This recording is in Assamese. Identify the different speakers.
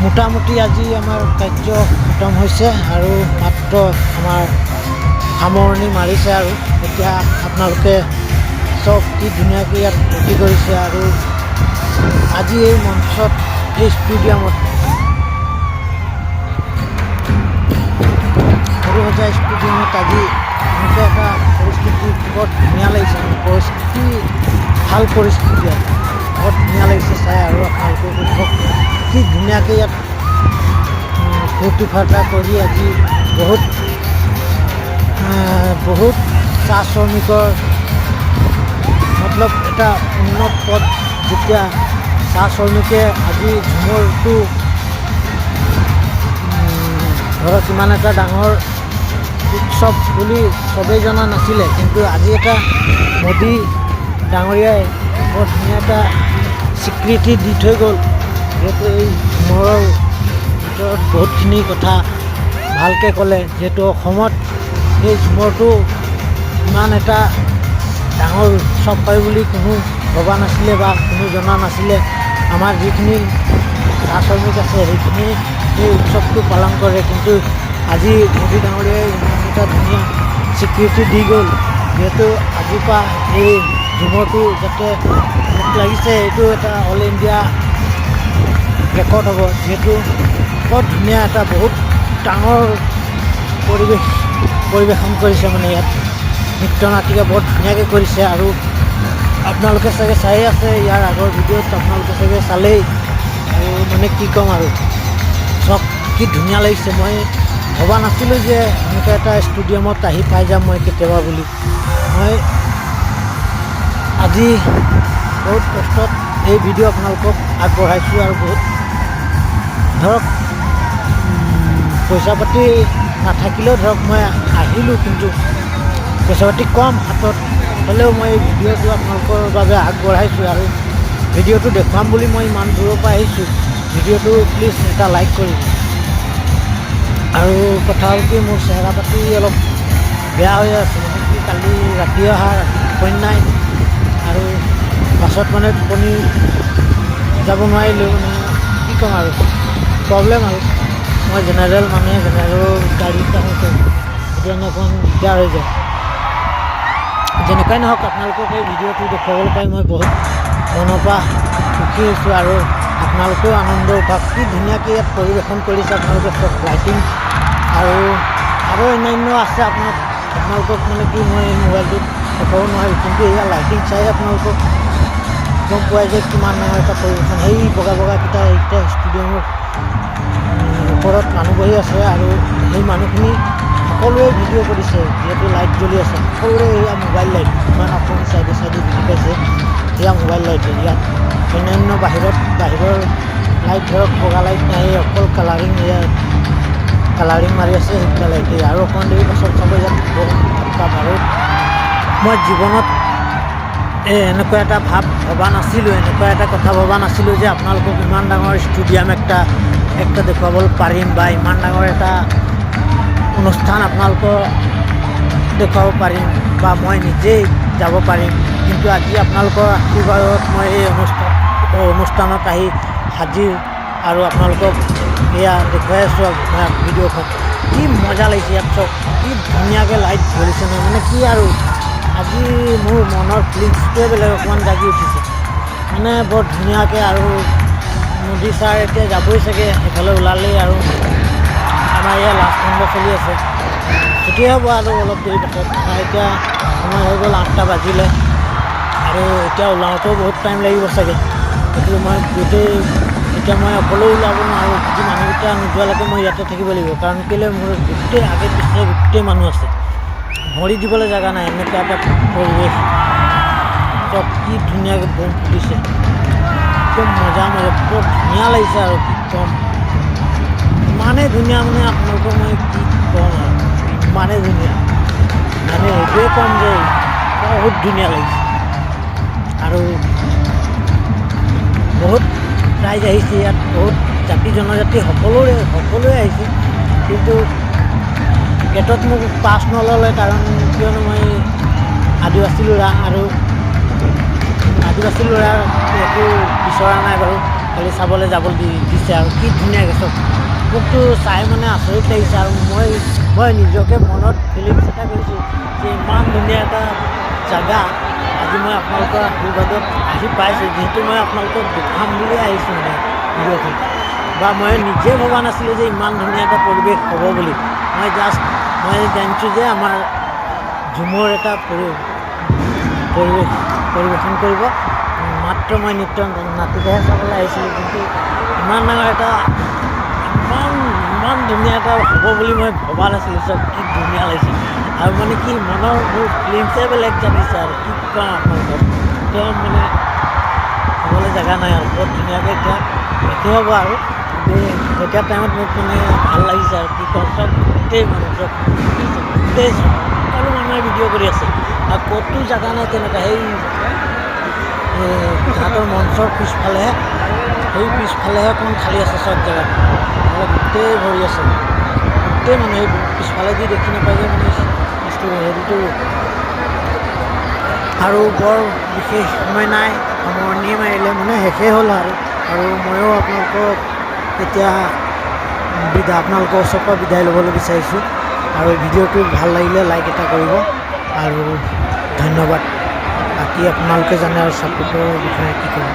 Speaker 1: মোটামুটি আজি আমাৰ কাৰ্য খতম হৈছে আৰু মাত্ৰ আমাৰ সামৰণি মাৰিছে আৰু এতিয়া আপোনালোকে চব কি ধুনীয়াকৈ ইয়াত ফূৰ্তি কৰিছে আৰু আজি এই মঞ্চত এই ষ্টেডিয়ামত সৰুসজাই ষ্টেডিয়ামত আজি এনেকুৱা এটা পৰিস্থিতি বৰ ধুনীয়া লাগিছে পৰিস্থিতি ভাল পৰিস্থিতি আৰু বৰ ধুনীয়া লাগিছে চাই আৰু আপোনালোকে কি ধুনীয়াকৈ ইয়াত ফূৰ্তি ফাৰ্তা কৰি আজি বহুত চাহ শ্ৰমিকৰ মতলব এটা উন্নত পথ যেতিয়া চাহ শ্ৰমিকে আজি ঝুমৰটো ধৰক ইমান এটা ডাঙৰ উৎসৱ বুলি চবেই জনা নাছিলে, কিন্তু আজি এটা মোদী ডাঙৰীয়াই বৰ ধুনীয়া এটা স্বীকৃতি দি থৈ গ'ল। যিহেতু এই ঝুমৰৰ ভিতৰত বহুতখিনি কথা ভালকৈ ক'লে, যিহেতু অসমত এই ঝুমৰটো ইমান এটা ডাঙৰ উৎসৱ হয় বুলি কোনো ভবা নাছিলে বা কোনো জনা নাছিলে। আমাৰ যিখিনি চাহ শ্ৰমিক আছে সেইখিনি এই উৎসৱটো পালন কৰে, কিন্তু আজি মোদী ডাঙৰীয়াই ইমান এটা ধুনীয়া স্বীকৃতি দি গ'ল। যিহেতু আজিৰ পৰা এই ঝুমৰটো যাতে মোক লাগিছে এইটো এটা অল ইণ্ডিয়া ৰেকৰ্ড হ'ব, যিহেতু বৰ ধুনীয়া এটা বহুত ডাঙৰ পৰিৱেশন কৰিছে মানে ইয়াত নৃত্য নাটিকা বৰ ধুনীয়াকৈ কৰিছে। আৰু আপোনালোকে চাগে চাই আছে ইয়াৰ আগৰ ভিডিঅ'ত আপোনালোকে চাগে চালেই, আৰু মানে কি ক'ম আৰু চব কি ধুনীয়া লাগিছে। মই ভবা নাছিলোঁ যে এনেকুৱা এটা ষ্টেডিয়ামত আহি পাই যাম মই কেতিয়াবা বুলি। মই আজি বহুত কষ্টত এই ভিডিঅ' আপোনালোকক আগবঢ়াইছোঁ আৰু বহুত ধৰক পইচা পাতি নাথাকিলেও ধৰক মই আহিলোঁ, কিন্তু পইচা পাতি কম হাতত হ'লেও মই এই ভিডিঅ'টো আপোনালোকৰ বাবে আগবঢ়াইছোঁ আৰু ভিডিঅ'টো দেখুৱাম বুলি মই ইমান দূৰৰ পৰা আহিছোঁ। ভিডিঅ'টো প্লিজ এটা লাইক কৰিব। আৰু কথা হ'ল কি, মোৰ চেহেৰা পাতি অলপ বেয়া হৈ আছে, মানে কি কালি ৰাতি অহা টোপনি নাই আৰু বাছত মানে টোপনি যাব নোৱাৰিলোঁ, মানে কি ক'ম আৰু প্ৰব্লেম আৰু মই জেনেৰেল মানুহে জেনেৰেল গাড়ীত আহোঁতে সেইটো অকণ দিগদাৰ হৈ যায়। যেনেকুৱাই নহওক আপোনালোকক এই ভিডিঅ'টো দেখুৱাবলৈ পাই মই বহুত মনৰ পৰা সুখী হৈছোঁ আৰু আপোনালোকেও আনন্দ উঠাওক। কি ধুনীয়াকৈ ইয়াত পৰিৱেশন কৰিছে আপোনালোকে চব লাইটিং আৰু অন্যান্য আছে। আপোনালোকক মানে কি মই এই মোবাইলটোত দেখাব নোৱাৰিম, কিন্তু এয়া লাইটিং চাই আপোনালোকক গম পোৱাই যে কিমান ডাঙৰ এটা পৰিৱেশন। সেই বগাকেইটা এতিয়া ষ্টেডিয়ামৰ ওপৰত মানুহ বহি আছে আৰু সেই মানুহখিনি সকলোৱে ভিডিঅ' কৰিছে, যিহেতু লাইট জ্বলি আছে সকলোৰে। এয়া মোবাইল লাইট, ইমান আপুনি চাইডে বুজি পাইছে, এয়া মোবাইল লাইট। ইয়াত অন্যান্য বাহিৰৰ লাইট ধৰক বগা লাইট নাই, অকল কালাৰিং মাৰি আছে সেইকেইটা লাইট। আৰু অকণমান দেৰি পাছত চাব ইয়াত আৰু মই জীৱনত এনেকুৱা এটা ভবা নাছিলোঁ, এনেকুৱা এটা কথা ভবা নাছিলোঁ যে আপোনালোকক ইমান ডাঙৰ ষ্টেডিয়াম একটা দেখুৱাবলৈ পাৰিম বা ইমান ডাঙৰ এটা অনুষ্ঠান আপোনালোকক দেখুৱাব পাৰিম বা মই নিজেই যাব পাৰিম। কিন্তু আজি আপোনালোকৰ আশীৰ্বাদত মই এই অনুষ্ঠানত আহি হাজিৰ আৰু আপোনালোকক এয়া দেখুৱাই আছোঁ আপোনাৰ ভিডিঅ'খন। কি মজা লাগিছে ইয়াত চব, কি ধুনীয়াকৈ লাইট জ্বলিছে নহয়, মানে কি আৰু আজি মোৰ মনৰ ফিলিংছটোৱে বেলেগ অকণমান জাগি উঠিছে, মানে বৰ ধুনীয়াকৈ। আৰু মোদী ছাৰ এতিয়া যাবই চাগে, সেইফালে ওলালেই আৰু আমাৰ ইয়াৰ লাষ্ট খণ্ড চলি আছে, ছুটিয়ে হ'ব আৰু অলপ দেৰি পাছত। আমাৰ এতিয়া সময় হৈ গ'ল 8টা বাজিলে আৰু এতিয়া ওলাওঁতেও বহুত টাইম লাগিব চাগে। গতিকে মই এতিয়া মই অকলেও ওলাব নোৱাৰোঁ, যদি মানুহকেইটা নোযোৱালৈকে মই ইয়াতে থাকিব লাগিব। কাৰণ কেলৈ মোৰ গোটেই আগে পিছে গোটেই মানুহ আছে, ভৰি দিবলৈ জেগা নাই। এনেকুৱা এটা পৰিৱেশ চব কি ধুনীয়াকৈ বম ফুটিছে, একদম মজা বৰ ধুনীয়া লাগিছে আৰু কি ক'ম। ইমানেই ধুনীয়া মানে আপোনালোকক মই কি ক'ম আৰু ইমানেই ধুনীয়া, মানে এইটোৱে ক'ম যে বহুত ধুনীয়া লাগিছে। আৰু বহুত ৰাইজ আহিছে ইয়াত, বহুত জাতি জনজাতি সকলোৱে আহিছে, কিন্তু গেটত মোক পাছ নল'লে, কাৰণ কিয়নো মই আদিবাসী ল'ৰা আৰু আদিবাসী ল'ৰা একো বিচৰা নাই বাৰু। খালি চাবলৈ যাবলৈ দিছে আৰু কি ধুনীয়াকৈ চব মোকতো চাই মানে আচৰিত লাগিছে আৰু মই নিজকে মনত ফিলিংছ এটা কৰিছোঁ যে ইমান ধুনীয়া এটা জেগা আজি মই আপোনালোকৰ আশীৰ্বাদত আহি পাইছোঁ, যিহেতু মই আপোনালোকক দেখাম বুলিয়ে আহিছোঁ মানে ভিডিঅ'খন, বা মই নিজে ভবা নাছিলোঁ যে ইমান ধুনীয়া এটা পৰিৱেশ হ'ব বুলি। মই জানিছোঁ যে আমাৰ ঝুমৰ এটা পৰিৱেশন কৰিব, মাত্ৰ মই নৃত্য নাটিকাহে চাবলৈ আহিছিলোঁ, কিন্তু ইমান ডাঙৰ এটা ইমান ধুনীয়া এটা হ'ব বুলি মই ভবা নাছিলোঁ। চব কি ধুনীয়া লাগিছে আৰু মানে কি মনৰ মোৰ ফিলিংছে বেলেগ জানিছে আৰু কি ক'ম আপোনালোকক, একদম মানে ক'বলৈ জেগা নাই আৰু বহুত ধুনীয়াকৈ এতিয়া শেষেই হ'ব আৰু এতিয়া টাইমত মোক মানে ভাল লাগিছে আৰু কি ক'ম, চব গোটেই সকলো মানুহে ভিডিঅ' কৰি আছে আৰু ক'তো জেগা নাই তেনেকুৱা। সেই তাহাঁতৰ মঞ্চৰ পিছফালেহে অকণমান খালী আছে চব জেগাত, গোটেই ভৰি আছে, গোটেই মানুহে পিছফালেদি দেখি নাপায় যে মানে হেৰিটো আৰু বৰ বিশেষ সময় নাই, সামৰণি মাৰিলে মানে শেষেই হ'ল আৰু ময়ো আপোনালোকক এতিয়া আপোনালোকৰ ওচৰৰ পৰা বিদায় ল'বলৈ বিচাৰিছোঁ আৰু ভিডিঅ'টো ভাল লাগিলে লাইক এটা কৰিব আৰু ধন্যবাদ। বাকী আপোনালোকে জানে আৰু ছাপোৰ্টৰ বিষয়ে কি ক'ব।